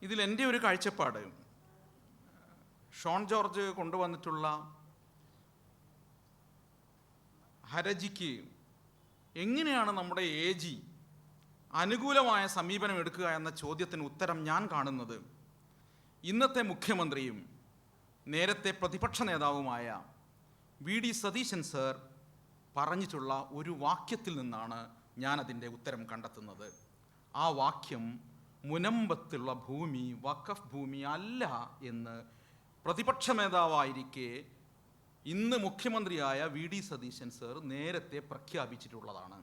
ഇതിലെൻ്റെ ഒരു കാഴ്ചപ്പാട്, ഷോൺ ജോർജ് കൊണ്ടുവന്നിട്ടുള്ള ഹർജിക്ക് എങ്ങനെയാണ് നമ്മുടെ AG അനുകൂലമായ സമീപനം എടുക്കുക എന്ന ചോദ്യത്തിന് ഉത്തരം ഞാൻ കാണുന്നത് ഇന്നത്തെ മുഖ്യമന്ത്രിയും നേരത്തെ പ്രതിപക്ഷ നേതാവുമായ VD സതീശൻ സർ പറഞ്ഞിട്ടുള്ള ഒരു വാക്യത്തിൽ നിന്നാണ് ഞാനതിൻ്റെ ഉത്തരം കണ്ടെത്തുന്നത്. ആ വാക്യം മുനമ്പത്തുള്ള ഭൂമി വഖഫ് ഭൂമി അല്ല എന്ന് പ്രതിപക്ഷ നേതാവായിരിക്കെ ഇന്ന് മുഖ്യമന്ത്രിയായ VD സതീശൻ സർ നേരത്തെ പ്രഖ്യാപിച്ചിട്ടുള്ളതാണ്.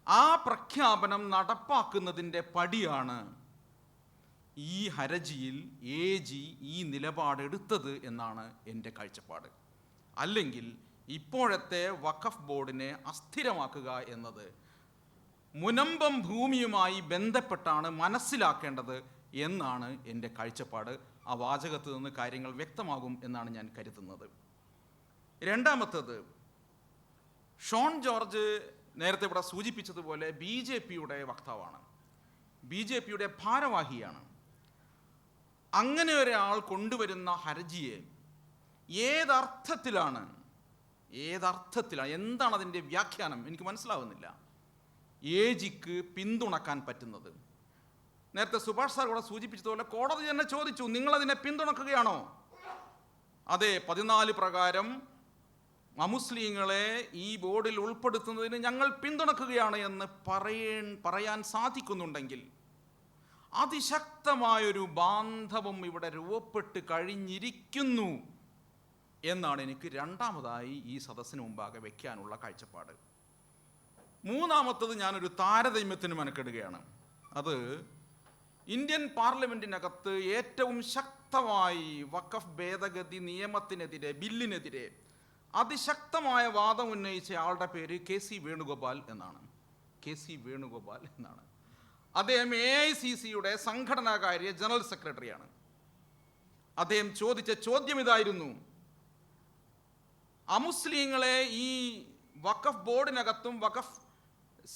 ആ പ്രഖ്യാപനം നടപ്പാക്കുന്നതിൻ്റെ പടിയാണ് ഈ ഹർജിയിൽ AG ഈ നിലപാടെടുത്തത് എന്നാണ് എൻ്റെ കാഴ്ചപ്പാട്. അല്ലെങ്കിൽ ഇപ്പോഴത്തെ വഖഫ് ബോർഡിനെ അസ്ഥിരമാക്കുക എന്നത് മുനമ്പം ഭൂമിയുമായി ബന്ധപ്പെട്ടാണ് മനസ്സിലാക്കേണ്ടത് എന്നാണ് എൻ്റെ കാഴ്ചപ്പാട്. ആ വാചകത്തിൽ നിന്ന് കാര്യങ്ങൾ വ്യക്തമാകും എന്നാണ് ഞാൻ കരുതുന്നത്. രണ്ടാമത്തേത്, ഷോൺ ജോർജ് നേരത്തെ ഇവിടെ സൂചിപ്പിച്ചതുപോലെ BJPയുടെ വക്താവാണ്, BJPയുടെ ഭാരവാഹിയാണ്. അങ്ങനെ ഒരാൾ കൊണ്ടുവരുന്ന ഹർജിയെ ഏതർത്ഥത്തിലാണ് എന്താണ് അതിൻ്റെ വ്യാഖ്യാനം എനിക്ക് മനസ്സിലാവുന്നില്ല. AGക്ക് പിന്തുണക്കാൻ പറ്റുന്നത്, നേരത്തെ സുഭാഷ് സാർ കൂടെ സൂചിപ്പിച്ചതുപോലെ കോടതി തന്നെ ചോദിച്ചു, നിങ്ങളതിനെ പിന്തുണക്കുകയാണോ? അതെ, 14 പ്രകാരം അമുസ്ലിങ്ങളെ ഈ ബോർഡിൽ ഉൾപ്പെടുത്തുന്നതിന് ഞങ്ങൾ പിന്തുണക്കുകയാണ് എന്ന് പറയാൻ സാധിക്കുന്നുണ്ടെങ്കിൽ അതിശക്തമായൊരു ബാന്ധവം ഇവിടെ രൂപപ്പെട്ട് കഴിഞ്ഞിരിക്കുന്നു എന്നാണ് എനിക്ക് രണ്ടാമതായി ഈ സദസ്സിന് മുമ്പാകെ വയ്ക്കാനുള്ള കാഴ്ചപ്പാട്. മൂന്നാമത്തത്, ഞാനൊരു താരതമ്യത്തിന് മെനക്കെടുകയാണ്. അത് ഇന്ത്യൻ പാർലമെൻറ്റിനകത്ത് ഏറ്റവും ശക്തമായി വഖഫ് ഭേദഗതി നിയമത്തിനെതിരെ, ബില്ലിനെതിരെ അതിശക്തമായ വാദം ഉന്നയിച്ച ആളുടെ പേര് KC വേണുഗോപാൽ എന്നാണ്. അദ്ദേഹം AICCയുടെ സംഘടനാകാര്യ ജനറൽ സെക്രട്ടറിയാണ്. അദ്ദേഹം ചോദിച്ച ചോദ്യം ഇതായിരുന്നു: അമുസ്ലിങ്ങളെ ഈ വഖഫ് ബോർഡിനകത്തും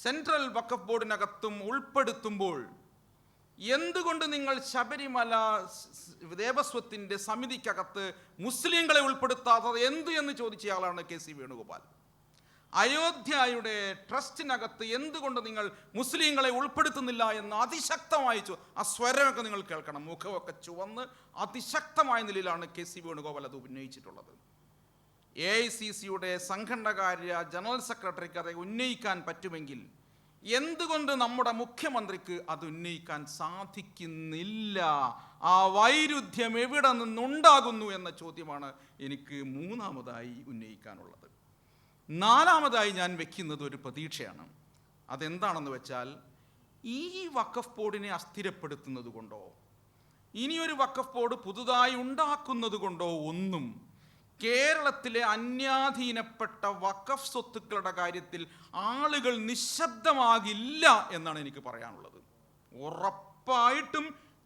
സെൻട്രൽ വഖഫ് ബോർഡിനകത്തും ഉൾപ്പെടുത്തുമ്പോൾ എന്തുകൊണ്ട് നിങ്ങൾ ശബരിമല ദേവസ്വത്തിൻ്റെ സമിതിക്കകത്ത് മുസ്ലിങ്ങളെ ഉൾപ്പെടുത്താത്തത് എന്ന് ചോദിച്ചയാളാണ് KC വേണുഗോപാൽ. അയോധ്യയുടെ ട്രസ്റ്റിനകത്ത് എന്തുകൊണ്ട് നിങ്ങൾ മുസ്ലിങ്ങളെ ഉൾപ്പെടുത്തുന്നില്ല എന്ന് അതിശക്തമായി ആ സ്വരമൊക്കെ നിങ്ങൾ കേൾക്കണം, മുഖമൊക്കെ ചുവന്ന് അതിശക്തമായ നിലയിലാണ് KC വേണുഗോപാൽ അത് ഉന്നയിച്ചിട്ടുള്ളത്. AICCയുടെ സംഘടനകാര്യ ജനറൽ സെക്രട്ടറിക്ക് അത് ഉന്നയിക്കാൻ പറ്റുമെങ്കിൽ എന്തുകൊണ്ട് നമ്മുടെ മുഖ്യമന്ത്രിക്ക് അത് ഉന്നയിക്കാൻ സാധിക്കുന്നില്ല? ആ വൈരുദ്ധ്യം എവിടെ നിന്നുണ്ടാകുന്നു എന്ന ചോദ്യമാണ് എനിക്ക് മൂന്നാമതായി ഉന്നയിക്കാനുള്ളത്. നാലാമതായി ഞാൻ വെക്കുന്നത് ഒരു പ്രതീക്ഷയാണ്. അതെന്താണെന്ന് വെച്ചാൽ, ഈ വഖഫ് ബോർഡിനെ അസ്ഥിരപ്പെടുത്തുന്നത് കൊണ്ടോ ഇനിയൊരു വഖഫ് ബോർഡ് പുതുതായി ഉണ്ടാക്കുന്നത് കൊണ്ടോ ഒന്നും കേരളത്തിലെ അന്യാധീനപ്പെട്ട വഖഫ് സ്വത്തുക്കളുടെ കാര്യത്തിൽ ആളുകൾ നിശബ്ദമാകില്ല എന്നാണ് എനിക്ക് പറയാനുള്ളത്. ഉറപ്പായിട്ടും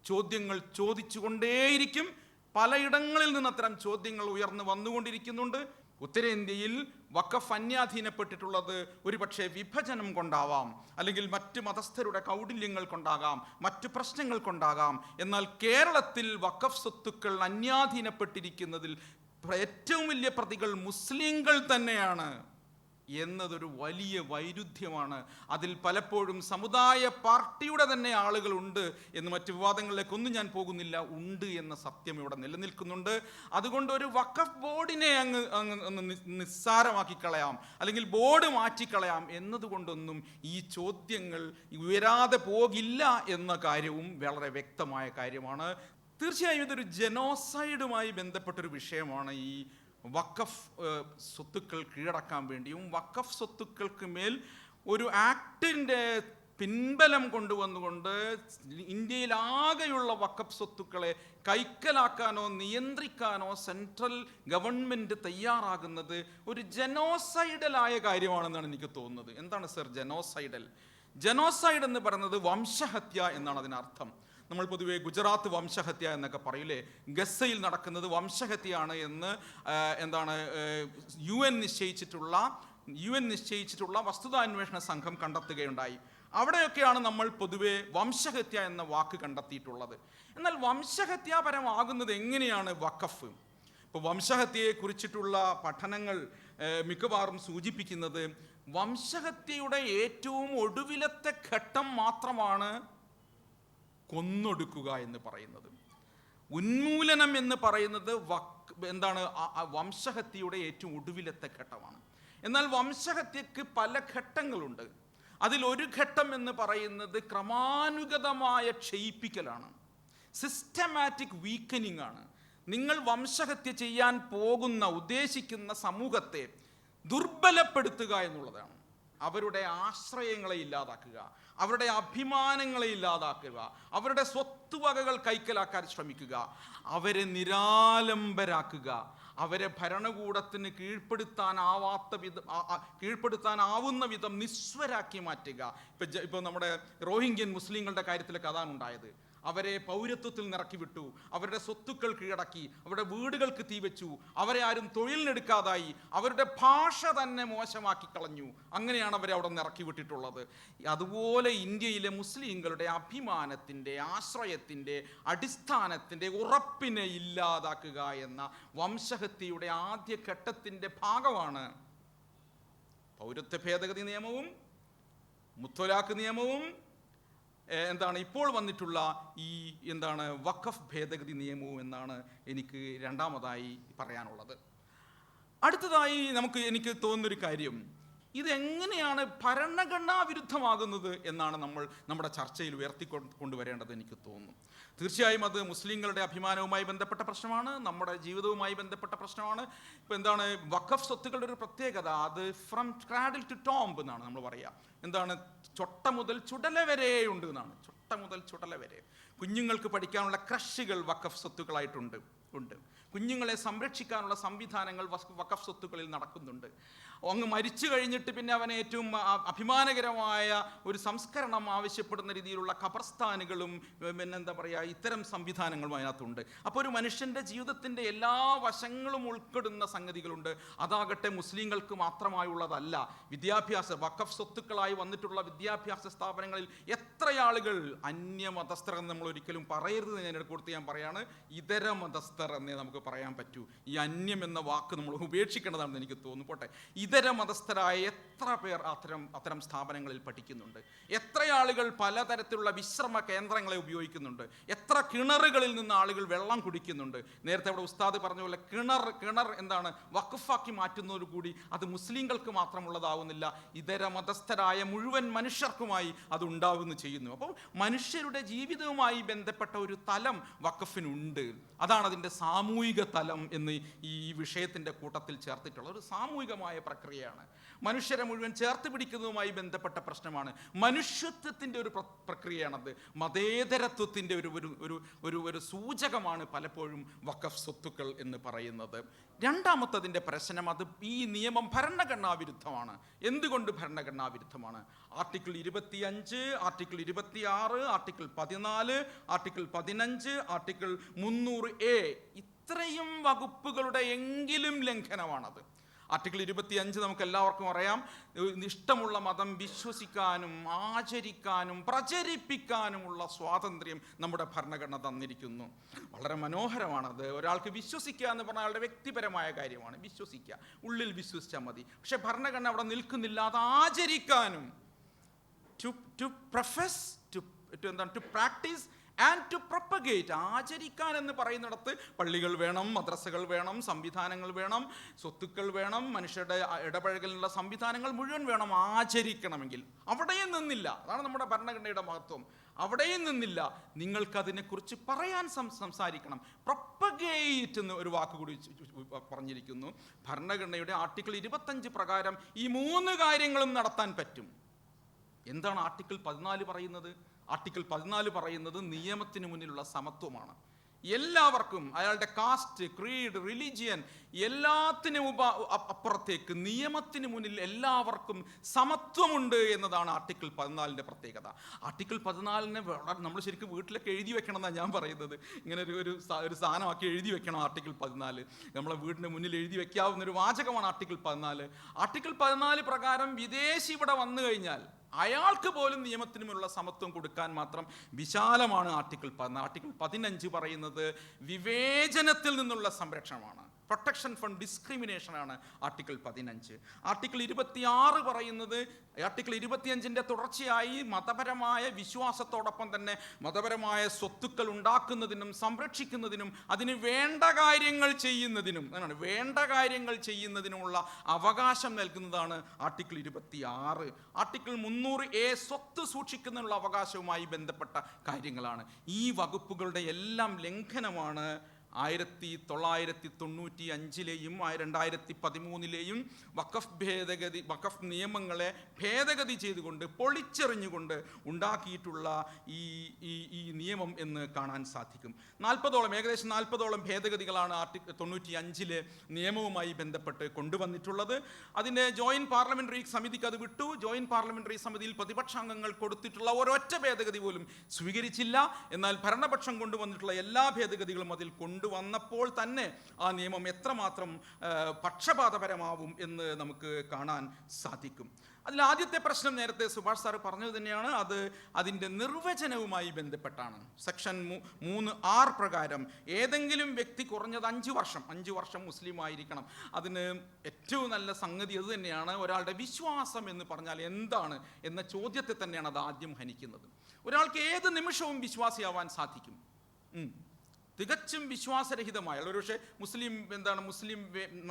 ചോദ്യങ്ങൾ ചോദിച്ചുകൊണ്ടേയിരിക്കും. പലയിടങ്ങളിൽ നിന്ന് അത്തരം ചോദ്യങ്ങൾ ഉയർന്നു വന്നുകൊണ്ടിരിക്കുന്നുണ്ട്. ഉത്തരേന്ത്യയിൽ വഖഫ് അന്യാധീനപ്പെട്ടിട്ടുള്ളത് ഒരുപക്ഷെ വിഭജനം കൊണ്ടാവാം, അല്ലെങ്കിൽ മറ്റ് മതസ്ഥരുടെ കൗടില്യങ്ങൾ കൊണ്ടാകാം, മറ്റു പ്രശ്നങ്ങൾ കൊണ്ടാകാം. എന്നാൽ കേരളത്തിൽ വഖഫ് സ്വത്തുക്കൾ അന്യാധീനപ്പെട്ടിരിക്കുന്നതിൽ ഏറ്റവും വലിയ പ്രതികൾ മുസ്ലിങ്ങൾ തന്നെയാണ് എന്നതൊരു വലിയ വൈരുദ്ധ്യമാണ്. അതിൽ പലപ്പോഴും സമുദായ പാർട്ടിയുടെ തന്നെ ആളുകളുണ്ട് എന്ന് മറ്റു വിവാദങ്ങളിലേക്കൊന്നും ഞാൻ പോകുന്നില്ല, ഉണ്ട് എന്ന സത്യം ഇവിടെ നിലനിൽക്കുന്നുണ്ട്. അതുകൊണ്ട് ഒരു വഖഫ് ബോർഡിനെ അങ്ങ് നിസ്സാരമാക്കി കളയാം, അല്ലെങ്കിൽ ബോർഡ് മാറ്റിക്കളയാം എന്നതുകൊണ്ടൊന്നും ഈ ചോദ്യങ്ങൾ ഉയരാതെ പോകില്ല എന്ന കാര്യവും വളരെ വ്യക്തമായ കാര്യമാണ്. തീർച്ചയായും ഇതൊരു ജനോസൈഡുമായി ബന്ധപ്പെട്ടൊരു വിഷയമാണ്. ഈ വഖഫ് സ്വത്തുക്കൾ കീഴടക്കാൻ വേണ്ടിയും വഖഫ് സ്വത്തുക്കൾക്ക് മേൽ ഒരു ആക്ടിൻ്റെ പിൻബലം കൊണ്ടുവന്നുകൊണ്ട് ഇന്ത്യയിലാകെയുള്ള വഖഫ് സ്വത്തുക്കളെ കൈക്കലാക്കാനോ നിയന്ത്രിക്കാനോ സെൻട്രൽ ഗവൺമെൻറ് തയ്യാറാകുന്നത് ഒരു ജനോസൈഡലായ കാര്യമാണെന്നാണ് എനിക്ക് തോന്നുന്നത്. എന്താണ് സർ ജനോസൈഡൽ? ജനോസൈഡ് എന്ന് പറയുന്നത് വംശഹത്യ എന്നാണ് അതിനർത്ഥം. നമ്മൾ പൊതുവെ ഗുജറാത്ത് വംശഹത്യ എന്നൊക്കെ പറയില്ലേ, ഗസയിൽ നടക്കുന്നത് വംശഹത്യയാണ് എന്ന് യു എൻ നിശ്ചയിച്ചിട്ടുള്ള വസ്തുതാന്വേഷണ സംഘം കണ്ടെത്തുകയുണ്ടായി. അവിടെയൊക്കെയാണ് നമ്മൾ പൊതുവെ വംശഹത്യ എന്ന വാക്ക് കണ്ടെത്തിയിട്ടുള്ളത്. എന്നാൽ വംശഹത്യാപരമാകുന്നത് എങ്ങനെയാണ് വഖഫ്? ഇപ്പോൾ വംശഹത്യയെ കുറിച്ചിട്ടുള്ള പഠനങ്ങൾ മിക്കവാറും സൂചിപ്പിക്കുന്നത് വംശഹത്യയുടെ ഏറ്റവും ഒടുവിലത്തെ ഘട്ടം മാത്രമാണ് കൊന്നൊടുക്കുക എന്ന് പറയുന്നത്. ഉന്മൂലനം എന്ന് പറയുന്നത് എന്താണ്? വംശഹത്യയുടെ ഏറ്റവും ഒടുവിലത്തെ ഘട്ടമാണ്. എന്നാൽ വംശഹത്യക്ക് പല ഘട്ടങ്ങളുണ്ട്. അതിലൊരു ഘട്ടം എന്ന് പറയുന്നത് ക്രമാനുഗതമായ ക്ഷയിപ്പിക്കലാണ്, സിസ്റ്റമാറ്റിക് വീക്കനിങ് ആണ്. നിങ്ങൾ വംശഹത്യ ചെയ്യാൻ ഉദ്ദേശിക്കുന്ന സമൂഹത്തെ ദുർബലപ്പെടുത്തുക എന്നുള്ളതാണ്. അവരുടെ ആശ്രയങ്ങളെ ഇല്ലാതാക്കുക, അവരുടെ അഭിമാനങ്ങളെ ഇല്ലാതാക്കുക, അവരുടെ സ്വത്തുവകകൾ കൈക്കലാക്കാൻ ശ്രമിക്കുക, അവരെ നിരാലംബരാക്കുക, അവരെ ഭരണകൂടത്തിന് കീഴ്പ്പെടുത്താനാവുന്ന വിധം നിസ്വരാക്കി മാറ്റുക. ഇപ്പോൾ നമ്മുടെ റോഹിംഗ്യൻ മുസ്ലിങ്ങളുടെ കാര്യത്തിലൊക്കെ അതാണ് ഉണ്ടായത്. അവരെ പൗരത്വത്തിൽ നിറക്കി വിട്ടു, അവരുടെ സ്വത്തുക്കൾ കീഴടക്കി, അവരുടെ വീടുകൾക്ക് തീവെച്ചു, അവരെ ആരും തൊഴിലിനെടുക്കാതായി, അവരുടെ ഭാഷ തന്നെ മോശമാക്കി കളഞ്ഞു. അങ്ങനെയാണ് അവരെ അവിടെ നിറക്കി വിട്ടിട്ടുള്ളത്. അതുപോലെ ഇന്ത്യയിലെ മുസ്ലിങ്ങളുടെ അഭിമാനത്തിൻ്റെ, ആശ്രയത്തിൻ്റെ, അടിസ്ഥാനത്തിൻ്റെ ഉറപ്പിനെ ഇല്ലാതാക്കുക എന്ന വംശഹത്യയുടെ ആദ്യഘട്ടത്തിൻ്റെ ഭാഗമാണ് പൗരത്വ ഭേദഗതി നിയമവും മുത്തലാഖ് നിയമവും ഇപ്പോൾ വന്നിട്ടുള്ള ഈ വഖഫ് ഭേദഗതി നിയമവും എന്നാണ് എനിക്ക് രണ്ടാമതായി പറയാനുള്ളത്. അടുത്തതായി എനിക്ക് തോന്നുന്നൊരു കാര്യം, ഇതെങ്ങനെയാണ് ഭരണഘടനാ വിരുദ്ധമാകുന്നത് എന്നാണ് നമ്മൾ നമ്മുടെ ചർച്ചയിൽ ഉയർത്തിക്കൊണ്ടുവരേണ്ടത് എനിക്ക് തോന്നുന്നു. തീർച്ചയായും അത് മുസ്ലിങ്ങളുടെ അഭിമാനവുമായി ബന്ധപ്പെട്ട പ്രശ്നമാണ്, നമ്മുടെ ജീവിതവുമായി ബന്ധപ്പെട്ട പ്രശ്നമാണ്. വഖഫ് സ്വത്തുക്കളുടെ ഒരു പ്രത്യേകത, അത് ഫ്രം ക്രാഡിൽ ടു ടോംബ് എന്നാണ് നമ്മൾ പറയുക. ചൊട്ട മുതൽ ചുടല വരെ ഉണ്ട് എന്നാണ്. ചൊട്ട മുതൽ ചുടല വരെ കുഞ്ഞുങ്ങൾക്ക് പഠിക്കാനുള്ള ക്രഷുകൾ വഖഫ് സ്വത്തുക്കളായിട്ടുണ്ട്. കുഞ്ഞുങ്ങളെ സംരക്ഷിക്കാനുള്ള സംവിധാനങ്ങൾ വഖഫ് സ്വത്തുക്കളിൽ നടക്കുന്നുണ്ട്. അങ്ങ് മരിച്ചു കഴിഞ്ഞിട്ട് പിന്നെ അവന് ഏറ്റവും അഭിമാനകരമായ ഒരു സംസ്കരണം ആവശ്യപ്പെടുന്ന രീതിയിലുള്ള ഖബർസ്ഥാനുകളും ഇത്തരം സംവിധാനങ്ങളും അതിനകത്തുണ്ട്. അപ്പോൾ ഒരു മനുഷ്യൻ്റെ ജീവിതത്തിൻ്റെ എല്ലാ വശങ്ങളും ഉൾപ്പെടുന്ന സംഗതികളുണ്ട്. അതാകട്ടെ മുസ്ലിങ്ങൾക്ക് മാത്രമായുള്ളതല്ല. വഖഫ് സ്വത്തുക്കളായി വന്നിട്ടുള്ള വിദ്യാഭ്യാസ സ്ഥാപനങ്ങളിൽ എത്ര ആളുകൾ അന്യമതസ്ഥർ എന്ന് നമ്മൾ ഒരിക്കലും പറയരുത്. ഞാൻ പറയാണ്, ഇതര മതസ്ഥർ എന്നേ നമുക്ക് പറയാൻ പറ്റൂ. ഈ അന്യം എന്ന വാക്ക് നമ്മൾ ഉപേക്ഷിക്കേണ്ടതാണെന്ന് എനിക്ക് തോന്നുന്നു. പോട്ടെ, ഇതര മതസ്ഥരായ എത്ര പേർ അത്തരം സ്ഥാപനങ്ങളിൽ പഠിക്കുന്നുണ്ട്? എത്ര ആളുകൾ പലതരത്തിലുള്ള വിശ്രമ കേന്ദ്രങ്ങളെ ഉപയോഗിക്കുന്നുണ്ട്? എത്ര കിണറുകളിൽ നിന്ന് ആളുകൾ വെള്ളം കുടിക്കുന്നുണ്ട്? നേരത്തെ അവിടെ ഉസ്താദ് പറഞ്ഞ പോലെ കിണർ വഖഫാക്കി മാറ്റുന്നതോടുകൂടി അത് മുസ്ലിങ്ങൾക്ക് മാത്രമുള്ളതാവുന്നില്ല, ഇതര മതസ്ഥരായ മുഴുവൻ മനുഷ്യർക്കുമായി അത് ഉണ്ടാവുന്നു ചെയ്യുന്നു. അപ്പോൾ മനുഷ്യരുടെ ജീവിതവുമായി ബന്ധപ്പെട്ട ഒരു തലം വഖഫിനുണ്ട്. അതാണ് അതിൻ്റെ സാമൂഹിക തലം എന്ന് ഈ വിഷയത്തിൻ്റെ കൂട്ടത്തിൽ ചേർത്തിട്ടുള്ള ഒരു സാമൂഹികമായ പ്രക്രിയയാണ്. മനുഷ്യരെ മുഴുവൻ ചേർത്ത് പിടിക്കുന്നതുമായി ബന്ധപ്പെട്ട പ്രശ്നമാണ്. മനുഷ്യത്വത്തിൻ്റെ ഒരു പ്രക്രിയയാണത്. മതേതരത്വത്തിൻ്റെ ഒരു സൂചകമാണ് പലപ്പോഴും വഖഫ് സ്വത്തുക്കൾ എന്ന് പറയുന്നത്. രണ്ടാമത്തതിൻ്റെ പ്രശ്നം, അത് ഈ നിയമം ഭരണഘടനാ വിരുദ്ധമാണ്. എന്തുകൊണ്ട് ഭരണഘടനാ വിരുദ്ധമാണ്? Article 25, article 26, article 14, article 15, article 300A ഇത്രയും വകുപ്പുകളുടെ എങ്കിലും ലംഘനമാണത്. ആർട്ടിക്കിൾ 25 നമുക്ക് എല്ലാവർക്കും അറിയാം. ഇഷ്ടമുള്ള മതം വിശ്വസിക്കാനും ആചരിക്കാനും പ്രചരിപ്പിക്കാനുമുള്ള സ്വാതന്ത്ര്യം നമ്മുടെ ഭരണഘടന തന്നിരിക്കുന്നു. വളരെ മനോഹരമാണത്. ഒരാൾക്ക് വിശ്വസിക്കുക എന്ന് പറഞ്ഞാൽ അയാളുടെ വ്യക്തിപരമായ കാര്യമാണ്. വിശ്വസിക്കുക, ഉള്ളിൽ വിശ്വസിച്ചാൽ മതി. പക്ഷെ ഭരണഘടന അവിടെ നിൽക്കുന്നില്ല. അത് ആചരിക്കാനും to practise and to propagate, ആചരിക്കാൻ എന്ന് പറയുന്നിടത്ത് പള്ളികൾ വേണം, മദ്രസകൾ വേണം, സംവിധാനങ്ങൾ വേണം, സ്വത്തുക്കൾ വേണം, മനുഷ്യരുടെ ഇടപഴകലിനുള്ള സംവിധാനങ്ങൾ മുഴുവൻ വേണം ആചരിക്കണമെങ്കിൽ. അവിടെയും നിന്നില്ല. അതാണ് നമ്മുടെ ഭരണഘടനയുടെ മഹത്വം. അവിടെയും നിന്നില്ല. നിങ്ങൾക്കതിനെക്കുറിച്ച് പറയാൻ സംസാരിക്കണം. പ്രൊപ്പഗേറ്റ് എന്ന് ഒരു വാക്ക് കൂടി പറഞ്ഞിരിക്കുന്നു. ഭരണഘടനയുടെ ആർട്ടിക്കിൾ 25 പ്രകാരം ഈ 3 കാര്യങ്ങളും നടത്താൻ പറ്റും. എന്താണ് ആർട്ടിക്കിൾ 14 പറയുന്നത്? ആർട്ടിക്കിൾ 14 പറയുന്നത് നിയമത്തിന് മുന്നിലുള്ള സമത്വമാണ്. എല്ലാവർക്കും, അയാളുടെ കാസ്റ്റ്, ക്രീഡ്, റിലീജിയൻ എല്ലാത്തിനും അപ്പുറത്തേക്ക് നിയമത്തിന് മുന്നിൽ എല്ലാവർക്കും സമത്വമുണ്ട് എന്നതാണ് ആർട്ടിക്കിൾ 14ൻ്റെ പ്രത്യേകത. ആർട്ടിക്കിൾ 14 നമ്മൾ ശരിക്കും വീട്ടിലൊക്കെ എഴുതി വെക്കണം എന്നാണ് ഞാൻ പറയുന്നത്. ഇങ്ങനെ ഒരു സാധനമാക്കി എഴുതി വെക്കണം ആർട്ടിക്കിൾ 14. നമ്മളെ വീടിൻ്റെ മുന്നിൽ എഴുതി വെക്കാവുന്ന ഒരു വാചകമാണ് ആർട്ടിക്കിൾ 14. ആർട്ടിക്കിൾ 14 പ്രകാരം വിദേശി ഇവിടെ വന്നു കഴിഞ്ഞാൽ അയാൾക്ക് പോലും നിയമത്തിനുമുള്ള സമത്വം കൊടുക്കാൻ മാത്രം വിശാലമാണ് ആർട്ടിക്കിൾ 15 പറയുന്നത് വിവേചനത്തിൽ നിന്നുള്ള സംരക്ഷണമാണ്, പ്രൊട്ടക്ഷൻ ഫ്രം ഡിസ്ക്രിമിനേഷൻ ആണ് ആർട്ടിക്കിൾ 15. ആർട്ടിക്കിൾ 26 പറയുന്നത്, ആർട്ടിക്കിൾ 25ന്റെ തുടർച്ചയായി മതപരമായ വിശ്വാസത്തോടൊപ്പം തന്നെ മതപരമായ സ്വത്തുക്കൾ ഉണ്ടാക്കുന്നതിനും സംരക്ഷിക്കുന്നതിനും അതിന് വേണ്ട കാര്യങ്ങൾ ചെയ്യുന്നതിനും വേണ്ട കാര്യങ്ങൾ ചെയ്യുന്നതിനുമുള്ള അവകാശം നൽകുന്നതാണ് ആർട്ടിക്കിൾ 26. ആർട്ടിക്കിൾ 300A സ്വത്ത് സൂക്ഷിക്കുന്നതിനുള്ള അവകാശവുമായി ബന്ധപ്പെട്ട കാര്യങ്ങളാണ്. ഈ വകുപ്പുകളുടെ എല്ലാം ലംഘനമാണ് 1995-ലെയും 2013-ലെയും വഖഫ് നിയമങ്ങളെ ഭേദഗതി ചെയ്തുകൊണ്ട് പൊളിച്ചെറിഞ്ഞുകൊണ്ട് ഉണ്ടാക്കിയിട്ടുള്ള ഈ നിയമം എന്ന് കാണാൻ സാധിക്കും. ഏകദേശം 40ഓളം ഭേദഗതികളാണ് ആർട്ടിക്കിൾ 95 നിയമവുമായി ബന്ധപ്പെട്ട് കൊണ്ടുവന്നിട്ടുള്ളത്. അതിൻ്റെ ജോയിന്റ് പാർലമെന്ററി സമിതിക്ക് അത് വിട്ടു. ജോയിന്റ് പാർലമെന്ററി സമിതിയിൽ പ്രതിപക്ഷാംഗങ്ങൾ കൊടുത്തിട്ടുള്ള ഒരൊറ്റ ഭേദഗതി പോലും സ്വീകരിച്ചില്ല. എന്നാൽ ഭരണപക്ഷം കൊണ്ടുവന്നിട്ടുള്ള എല്ലാ ഭേദഗതികളും അതിൽ കൊണ്ടുവന്നപ്പോൾ തന്നെ ആ നിയമം എത്രമാത്രം പക്ഷപാതപരമാവും എന്ന് നമുക്ക് കാണാൻ സാധിക്കും. അതിൽ ആദ്യത്തെ പ്രശ്നം നേരത്തെ സുഭാഷ് സാർ പറഞ്ഞത് തന്നെയാണ്, അത് അതിൻ്റെ നിർവചനവുമായി ബന്ധപ്പെട്ടാണ്. സെക്ഷൻ 3R പ്രകാരം ഏതെങ്കിലും വ്യക്തി കുറഞ്ഞത് 5 വർഷം മുസ്ലിം ആയിരിക്കണം. അതിന് ഏറ്റവും നല്ല സംഗതി അത് തന്നെയാണ്. ഒരാളുടെ വിശ്വാസം എന്ന് പറഞ്ഞാൽ എന്താണ് എന്ന ചോദ്യത്തെ തന്നെയാണ് അത് ആദ്യം ഹനിക്കുന്നത്. ഒരാൾക്ക് ഏത് നിമിഷവും വിശ്വാസിയാവാൻ സാധിക്കും. തികച്ചും വിശ്വാസരഹിതമായ ഒരുപക്ഷെ മുസ്ലിം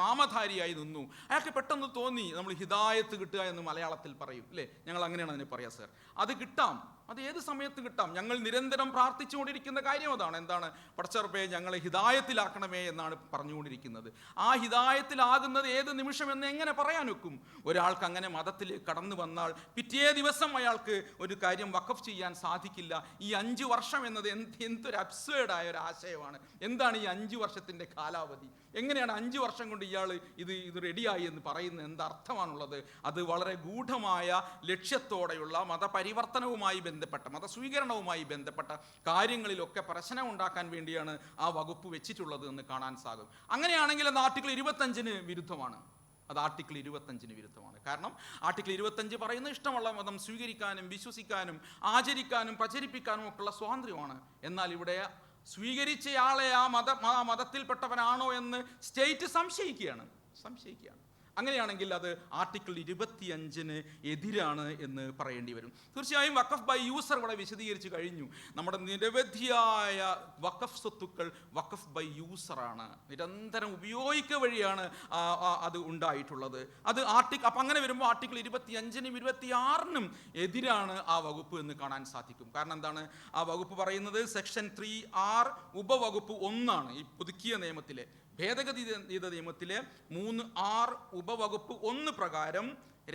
നാമധാരിയായി നിന്നു, അയാൾക്ക് പെട്ടെന്ന് തോന്നി നമ്മൾ ഹിദായത്ത് കിട്ടുക എന്ന് മലയാളത്തിൽ പറയും അല്ലേ, ഞങ്ങൾ അങ്ങനെയാണ് അതിനെ പറയാം സർ. അത് കിട്ടാം, അത് ഏത് സമയത്ത് കിട്ടാം. ഞങ്ങൾ നിരന്തരം പ്രാർത്ഥിച്ചുകൊണ്ടിരിക്കുന്ന കാര്യം അതാണ്. എന്താണ്? പടച്ചറപ്പേ ഞങ്ങളെ ഹിദായത്തിലാക്കണമേ എന്നാണ് പറഞ്ഞുകൊണ്ടിരിക്കുന്നത്. ആ ഹിദായത്തിലാകുന്നത് ഏത് നിമിഷം എന്ന് എങ്ങനെ പറയാൻ വെക്കും? ഒരാൾക്ക് അങ്ങനെ മതത്തിൽ കടന്നു വന്നാൽ പിറ്റേ ദിവസം അയാൾക്ക് ഒരു കാര്യം വഖഫ് ചെയ്യാൻ സാധിക്കില്ല. ഈ 5 വർഷം എന്നത് എന്തൊരു അബ്സേർഡായ ഒരു ആശയമാണ്. എന്താണ് ഈ 5 വർഷത്തിൻ്റെ കാലാവധി? എങ്ങനെയാണ് 5 വർഷം കൊണ്ട് ഇയാൾ ഇത് റെഡിയായി എന്ന് പറയുന്നത്? എന്തർത്ഥമാണുള്ളത്? അത് വളരെ ഗൂഢമായ ലക്ഷ്യത്തോടെയുള്ള മതപരിവർത്തനവുമായി ബന്ധപ്പെട്ട മതസ്വീകരണവുമായി ബന്ധപ്പെട്ട കാര്യങ്ങളിലൊക്കെ പ്രശ്നം ഉണ്ടാക്കാൻ വേണ്ടിയാണ് ആ വകുപ്പ് വെച്ചിട്ടുള്ളത് എന്ന് കാണാൻ സാധിക്കും. അങ്ങനെയാണെങ്കിൽ അത് ആർട്ടിക്കിൾ 25 വിരുദ്ധമാണ്. കാരണം ആർട്ടിക്കിൾ 25 പറയുന്നത് ഇഷ്ടമുള്ള മതം സ്വീകരിക്കാനും വിശ്വസിക്കാനും ആചരിക്കാനും പ്രചരിപ്പിക്കാനും ഒക്കെയുള്ള സ്വാതന്ത്ര്യമാണ്. എന്നാൽ ഇവിടെ സ്വീകരിച്ചയാളെ ആ മതത്തിൽപ്പെട്ടവനാണോ എന്ന് സ്റ്റേറ്റ് സംശയിക്കുകയാണ്. അങ്ങനെയാണെങ്കിൽ അത് ആർട്ടിക്കിൾ 25 എതിരാണ് എന്ന് പറയേണ്ടി വരും. തീർച്ചയായും വഖഫ് ബൈ യൂസർ ഇവിടെ വിശദീകരിച്ച് കഴിഞ്ഞു. നമ്മുടെ നിരവധിയായ വഖഫ് സ്വത്തുക്കൾ വഖഫ് ബൈ യൂസറാണ്, നിരന്തരം ഉപയോഗിക്കുക വഴിയാണ് അത് ഉണ്ടായിട്ടുള്ളത്. അപ്പം അങ്ങനെ വരുമ്പോൾ ആർട്ടിക്കിൾ 25-നും 26-നും എതിരാണ് ആ വകുപ്പ് എന്ന് കാണാൻ സാധിക്കും. കാരണം എന്താണ്? ആ വകുപ്പ് പറയുന്നത് സെക്ഷൻ 3R ഉപവകുപ്പ് 1 ഈ പുതുക്കിയ നിയമത്തിലെ ഭേദഗതി ചെയ്ത നിയമത്തിലെ 3R ഉപവകുപ്പ് 1 പ്രകാരം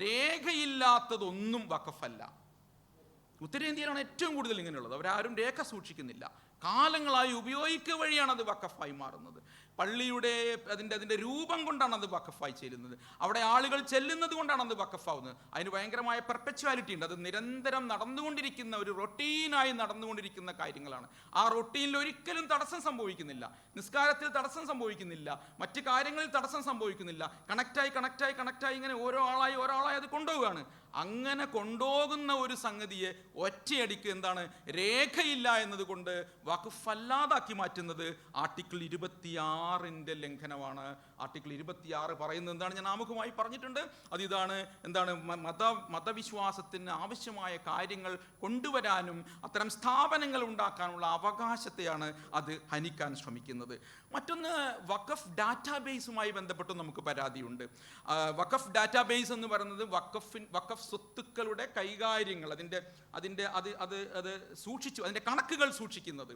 രേഖയില്ലാത്തതൊന്നും വഖഫല്ല. ഉത്തരേന്ത്യയിലാണ് ഏറ്റവും കൂടുതൽ ഇങ്ങനെയുള്ളത്. അവരാരും രേഖ സൂക്ഷിക്കുന്നില്ല. കാലങ്ങളായി ഉപയോഗിക്കുക വഴിയാണ് അത് വഖഫായി മാറുന്നത്. പള്ളിയുടെ അതിൻ്റെ രൂപം കൊണ്ടാണ് അത് വഖഫായി ചേരുന്നത്. അവിടെ ആളുകൾ ചെല്ലുന്നത് കൊണ്ടാണ് അത് വഖഫാവുന്നത്. അതിന് ഭയങ്കരമായ പെർപെച്വാലിറ്റി ഉണ്ട്. അത് നിരന്തരം നടന്നുകൊണ്ടിരിക്കുന്ന ഒരു റൊട്ടീനായി നടന്നുകൊണ്ടിരിക്കുന്ന കാര്യങ്ങളാണ്. ആ റൊട്ടീനിൽ ഒരിക്കലും തടസ്സം സംഭവിക്കുന്നില്ല. നിസ്കാരത്തിൽ തടസ്സം സംഭവിക്കുന്നില്ല, മറ്റു കാര്യങ്ങളിൽ തടസ്സം സംഭവിക്കുന്നില്ല. കണക്റ്റായി ഇങ്ങനെ ഓരോ ആളായി അത് കൊണ്ടുപോവുകയാണ്. അങ്ങനെ കൊണ്ടുപോകുന്ന ഒരു സംഗതിയെ ഒറ്റയടിക്ക് എന്താണ് രേഖയില്ല എന്നതുകൊണ്ട് വഖഫല്ലാതാക്കി മാറ്റുന്നത് ആർട്ടിക്കിൾ 26-ന്റെ ലംഘനമാണ്. ആർട്ടിക്കിൾ 26 പറയുന്നത് എന്താണ്? ഞാൻ ആമുഖമായി പറഞ്ഞിട്ടുണ്ട്. അതിതാണ് എന്താണ് മതവിശ്വാസത്തിന് ആവശ്യമായ കാര്യങ്ങൾ കൊണ്ടുവരാനും അത്തരം സ്ഥാപനങ്ങൾ ഉണ്ടാക്കാനുള്ള അവകാശത്തെയാണ് അത് ഹനിക്കാൻ ശ്രമിക്കുന്നത്. മറ്റൊന്ന് വഖഫ് ഡാറ്റാബേസുമായി ബന്ധപ്പെട്ട് നമുക്ക് പരാതിയുണ്ട്. വഖഫ് ഡാറ്റാബേസ് എന്ന് പറയുന്നത് വഖഫ് സ്വത്തുക്കളുടെ കൈകാര്യങ്ങൾ അത് സൂക്ഷിച്ചു അതിൻ്റെ കണക്കുകൾ സൂക്ഷിക്കുന്നത്.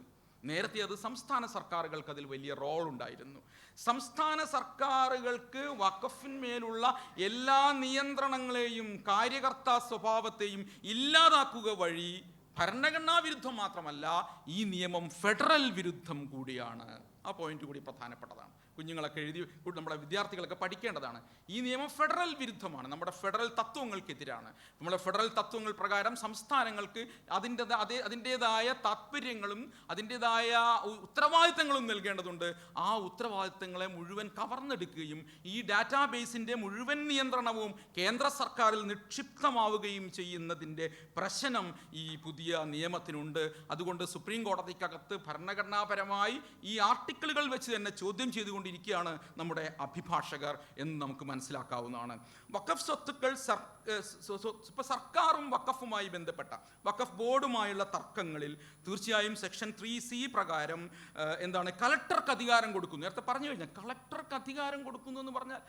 നേരത്തെ അത് സംസ്ഥാന സർക്കാരുകൾക്ക് അതിൽ വലിയ റോൾ ഉണ്ടായിരുന്നു. സംസ്ഥാന സർക്കാരുകൾക്ക് വഖഫിന്മേലുള്ള എല്ലാ നിയന്ത്രണങ്ങളെയും കാര്യകർത്താ സ്വഭാവത്തെയും ഇല്ലാതാക്കുക വഴി ഭരണഘടനാ വിരുദ്ധം മാത്രമല്ല, ഈ നിയമം ഫെഡറൽ വിരുദ്ധം കൂടിയാണ്. ആ പോയിന്റ് കൂടി പ്രധാനപ്പെട്ടതാണ്. കുഞ്ഞുങ്ങളൊക്കെ നമ്മുടെ വിദ്യാർത്ഥികളൊക്കെ പഠിക്കേണ്ടതാണ്. ഈ നിയമം ഫെഡറൽ വിരുദ്ധമാണ്, നമ്മുടെ ഫെഡറൽ തത്വങ്ങൾക്കെതിരാണ്. നമ്മുടെ ഫെഡറൽ തത്വങ്ങൾ പ്രകാരം സംസ്ഥാനങ്ങൾക്ക് അതിൻ്റെതായ താത്പര്യങ്ങളും അതിൻ്റെതായ ഉത്തരവാദിത്തങ്ങളും നൽകേണ്ടതുണ്ട്. ആ ഉത്തരവാദിത്തങ്ങളെ മുഴുവൻ കവർന്നെടുക്കുകയും ഈ ഡാറ്റാബേസിൻ്റെ മുഴുവൻ നിയന്ത്രണവും കേന്ദ്ര സർക്കാരിൽ നിക്ഷിപ്തമാവുകയും ചെയ്യുന്നതിൻ്റെ പ്രശ്നം ഈ പുതിയ നിയമത്തിനുണ്ട്. അതുകൊണ്ട് സുപ്രീം കോടതിക്കകത്ത് ഭരണഘടനാപരമായി ഈ ആർട്ടിക്കിളുകൾ വെച്ച് തന്നെ ചോദ്യം ചെയ്തുകൊണ്ടിരിക്കുകയാണ് നമ്മുടെ അഭിഭാഷകർ എന്ന് നമുക്ക് മനസ്സിലാക്കാവുന്നതാണ്. വഖഫ് സ്വത്തുക്കൾ ഇപ്പോൾ സർക്കാരും വഖഫുമായി ബന്ധപ്പെട്ട വഖഫ് ബോർഡുമായുള്ള തർക്കങ്ങളിൽ തീർച്ചയായും സെക്ഷൻ 3C പ്രകാരം കളക്ടർക്ക് അധികാരം കൊടുക്കുന്നു. നേരത്തെ പറഞ്ഞു കഴിഞ്ഞാൽ കളക്ടർക്ക് അധികാരം കൊടുക്കുന്നു എന്ന് പറഞ്ഞാൽ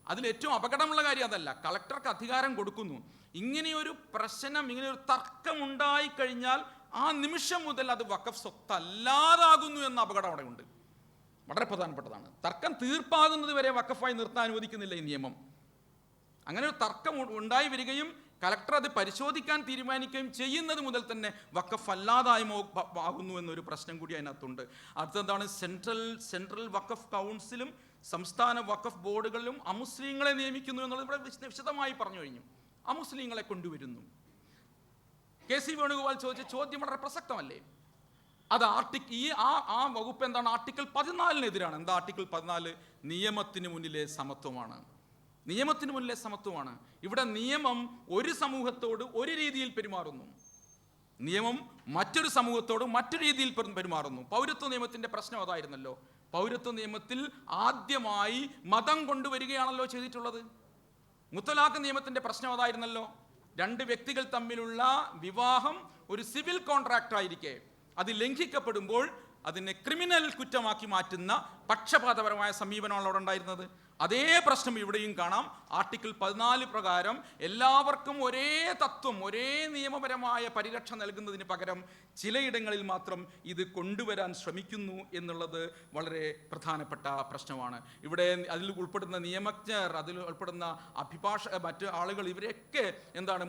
അതിലേറ്റവും അപകടമുള്ള കാര്യം അതല്ല. കളക്ടർക്ക് അധികാരം കൊടുക്കുന്നു. ഇങ്ങനെയൊരു പ്രശ്നം, ഇങ്ങനെയൊരു തർക്കം ഉണ്ടായിക്കഴിഞ്ഞാൽ ആ നിമിഷം മുതൽ അത് വഖഫ് സ്വത്തല്ലാതാകുന്നു എന്ന അപകടം അവിടെ ഉണ്ട്. വളരെ പ്രധാനപ്പെട്ടതാണ്. തർക്കം തീർപ്പാകുന്നത് വരെ വഖഫായി നിർത്താൻ അനുവദിക്കുന്നില്ല ഈ നിയമം. അങ്ങനെ ഒരു തർക്കം ഉണ്ടായി വരികയും കളക്ടർ അത് പരിശോധിക്കാൻ തീരുമാനിക്കുകയും ചെയ്യുന്നത് മുതൽ തന്നെ വഖഫ് അല്ലാതായി ആകുന്നു എന്നൊരു പ്രശ്നം കൂടി അതിനകത്തുണ്ട്. അടുത്തെന്താണ്, സെൻട്രൽ വഖഫ് കൗൺസിലും സംസ്ഥാന വഖഫ് ബോർഡുകളിലും അമുസ്ലിങ്ങളെ നിയമിക്കുന്നു എന്നുള്ളത് ഇവിടെ വിശദമായി പറഞ്ഞു കഴിഞ്ഞു. അമുസ്ലിങ്ങളെ കൊണ്ടുവരുന്നു. KC വേണുഗോപാൽ ചോദിച്ച ചോദ്യം വളരെ പ്രസക്തമല്ലേ? അത് ആ വകുപ്പ് എന്താണ്? ആർട്ടിക്കിൾ 14-നെതിരാണ്. എന്താ ആർട്ടിക്കിൾ 14? നിയമത്തിന് മുന്നിലെ സമത്വമാണ്. നിയമത്തിന് മുന്നിലെ സമത്വമാണ്. ഇവിടെ നിയമം ഒരു സമൂഹത്തോട് ഒരു രീതിയിൽ പെരുമാറുന്നു, നിയമം മറ്റൊരു സമൂഹത്തോട് മറ്റൊരു രീതിയിൽ പെരുമാറുന്നു. പൗരത്വ നിയമത്തിന്റെ പ്രശ്നം അതായിരുന്നല്ലോ. പൗരത്വ നിയമത്തിൽ ആദ്യമായി മതം കൊണ്ടുവരികയാണല്ലോ ചെയ്തിട്ടുള്ളത്. മുത്തലാഖ് നിയമത്തിന്റെ പ്രശ്നം അതായിരുന്നല്ലോ. രണ്ട് വ്യക്തികൾ തമ്മിലുള്ള വിവാഹം ഒരു സിവിൽ കോൺട്രാക്ട് ആയിരിക്കെ അത് ലംഘിക്കപ്പെടുമ്പോൾ അതിനെ ക്രിമിനൽ കുറ്റമാക്കി മാറ്റുന്ന പക്ഷപാതപരമായ സമീപനമാണ് അവിടെ ഉണ്ടായിരുന്നത്. അതേ പ്രശ്നം ഇവിടെയും കാണാം. ആർട്ടിക്കിൾ 14 പ്രകാരം എല്ലാവർക്കും ഒരേ തത്വം, ഒരേ നിയമപരമായ പരിരക്ഷ നൽകുന്നതിന് പകരം ചിലയിടങ്ങളിൽ മാത്രം ഇത് കൊണ്ടുവരാൻ ശ്രമിക്കുന്നു എന്നുള്ളത് വളരെ പ്രധാനപ്പെട്ട പ്രശ്നമാണ്. ഇവിടെ അതിൽ ഉൾപ്പെടുന്ന നിയമജ്ഞർ, അതിൽ ഉൾപ്പെടുന്ന മറ്റ് ആളുകൾ, ഇവരൊക്കെ